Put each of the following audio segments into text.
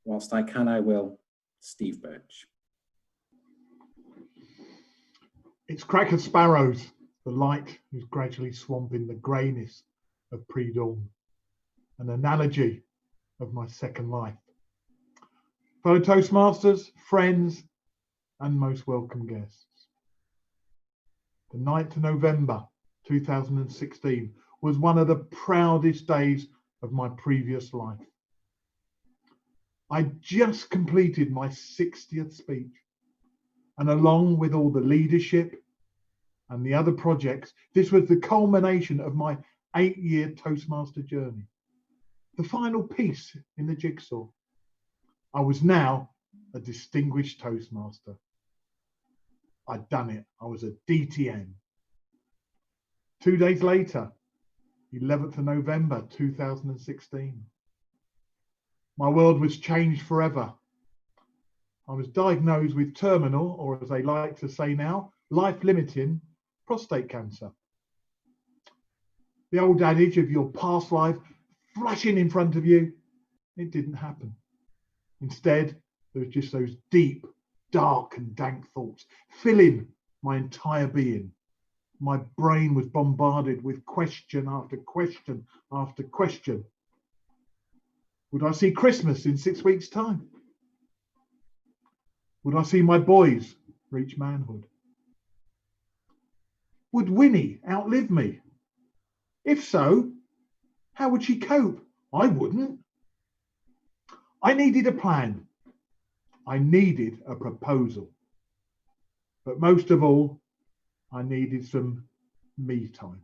Whilst I can, I will. Steve Birch. It's crackered sparrows. The light is gradually swamping the greyness of pre-dawn. An analogy of my second life. Fellow Toastmasters, friends, and most welcome guests. The 9th of November 2016 was one of the proudest days of my previous life. I just completed my 60th speech, and along with all the leadership and the other projects, this was the culmination of my 8-year Toastmaster journey. The final piece in the jigsaw. I was now a distinguished Toastmaster. I'd done it. I was a DTN. 2 days later, 11th of November 2016, my world was changed forever. I was diagnosed with terminal, or as they like to say now, life-limiting prostate cancer. The old adage of your past life flashing in front of you, it didn't happen. Instead, there was just those deep, dark and dank thoughts filling my entire being. My brain was bombarded with question after question after question. Would I see Christmas in 6 weeks' time? Would I see my boys reach manhood? Would Winnie outlive me? If so, how would she cope? I wouldn't. I needed a plan. I needed a proposal. But most of all, I needed some me time.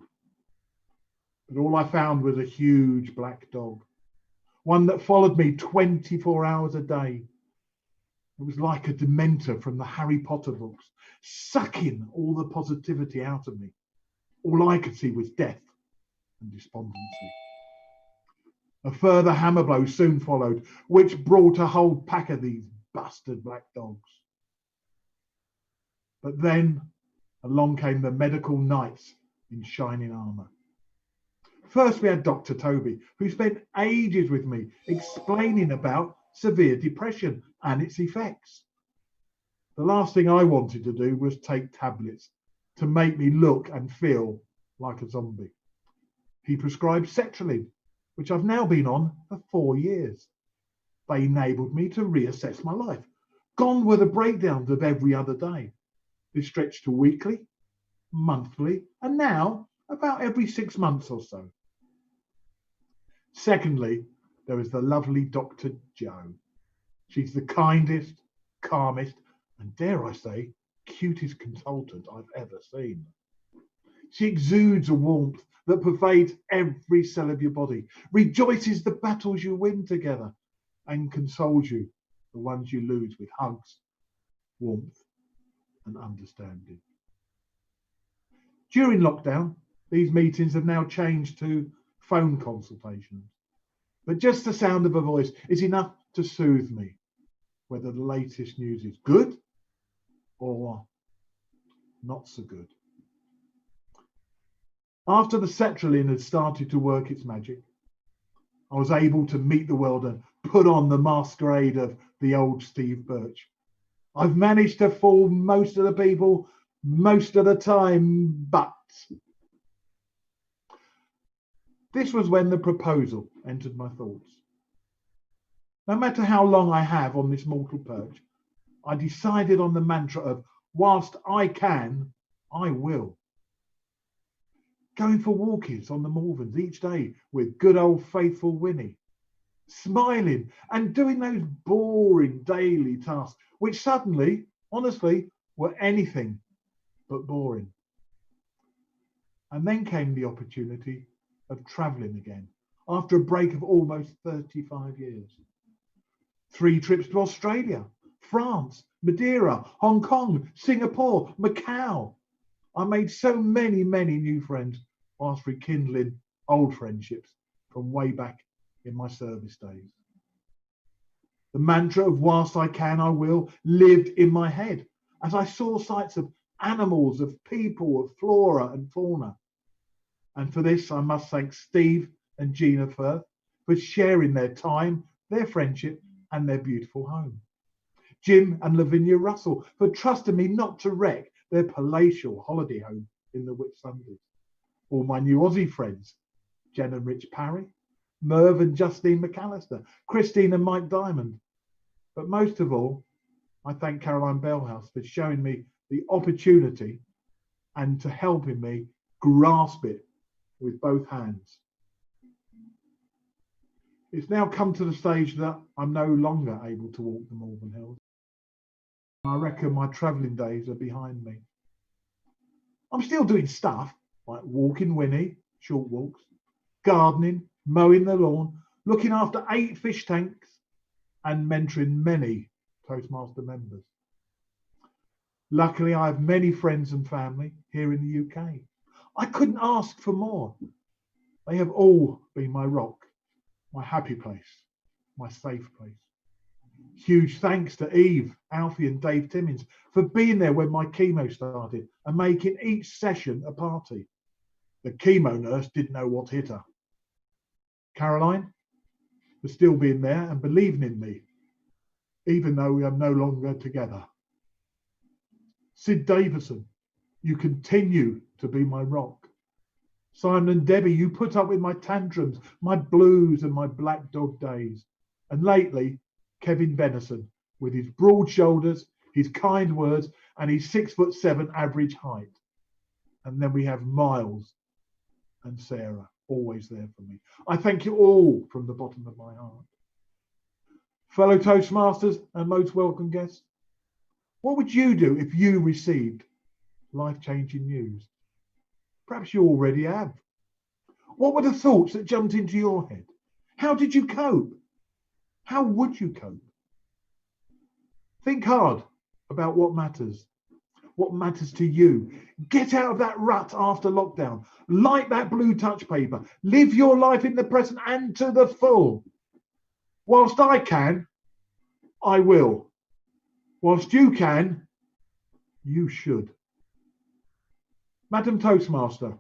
But all I found was a huge black dog, one that followed me 24 hours a day. It was like a dementor from the Harry Potter books, sucking all the positivity out of me. All I could see was death and despondency. A further hammer blow soon followed, which brought a whole pack of these bastard black dogs. But then along came the medical knights in shining armour. First we had Dr. Toby, who spent ages with me explaining about severe depression and its effects. The last thing I wanted to do was take tablets to make me look and feel like a zombie. He prescribed sertraline, which I've now been on for 4 years. They enabled me to reassess my life. Gone were the breakdowns of every other day. They stretched to weekly, monthly, and now about every 6 months or so. Secondly, there was the lovely Dr. Jo. She's the kindest, calmest, and dare I say, cutest consultant I've ever seen. She exudes a warmth that pervades every cell of your body, rejoices the battles you win together, and consoles you the ones you lose with hugs, warmth, and understanding. During lockdown, these meetings have now changed to phone consultations, but just the sound of a voice is enough to soothe me, whether the latest news is good or not so good. After the sertraline had started to work its magic, I was able to meet the world and put on the masquerade of the old Steve Birch. I've managed to fool most of the people most of the time, but this was when the proposal entered my thoughts. No matter how long I have on this mortal perch, I decided on the mantra of, whilst I can, I will. Going for walkies on the Malverns each day with good old faithful Winnie. Smiling and doing those boring daily tasks, which suddenly, honestly, were anything but boring. And then came the opportunity of travelling again after a break of almost 35 years. 3 trips to Australia, France, Madeira, Hong Kong, Singapore, Macau. I made so many new friends whilst rekindling old friendships from way back in my service days. The mantra of whilst I can, I will lived in my head as I saw sights of animals, of people, of flora and fauna. And for this, I must thank Steve and Gina Firth for sharing their time, their friendship, and their beautiful home. Jim and Lavinia Russell for trusting me not to wreck their palatial holiday home in the Whitsundays. All my new Aussie friends, Jen and Rich Parry, Merv and Justine McAllister, Christine and Mike Diamond. But most of all, I thank Caroline Bellhouse for showing me the opportunity and to helping me grasp it with both hands. It's now come to the stage that I'm no longer able to walk the Malvern Hills. I reckon my travelling days are behind me. I'm still doing stuff like walking Winnie, short walks, gardening, mowing the lawn, looking after 8 fish tanks, and mentoring many Toastmaster members. Luckily, I have many friends and family here in the UK. I couldn't ask for more. They have all been my rock, my happy place, my safe place. Huge thanks to Eve, Alfie and Dave Timmins for being there when my chemo started and making each session a party. The chemo nurse didn't know what hit her. Caroline for still being there and believing in me, even though we are no longer together. Sid Davison, you continue to be my rock. Simon and Debbie, you put up with my tantrums, my blues and my black dog days. And lately, Kevin Benison, with his broad shoulders, his kind words, and his 6'7" average height. And then we have Miles and Sarah, always there for me. I thank you all from the bottom of my heart. Fellow Toastmasters and most welcome guests, what would you do if you received life-changing news? Perhaps you already have. What were the thoughts that jumped into your head? How did you cope? How would you cope? Think hard about what matters to you. Get out of that rut after lockdown. Light that blue touch paper. Live your life in the present and to the full. Whilst I can, I will. Whilst you can, you should. Madam Toastmaster,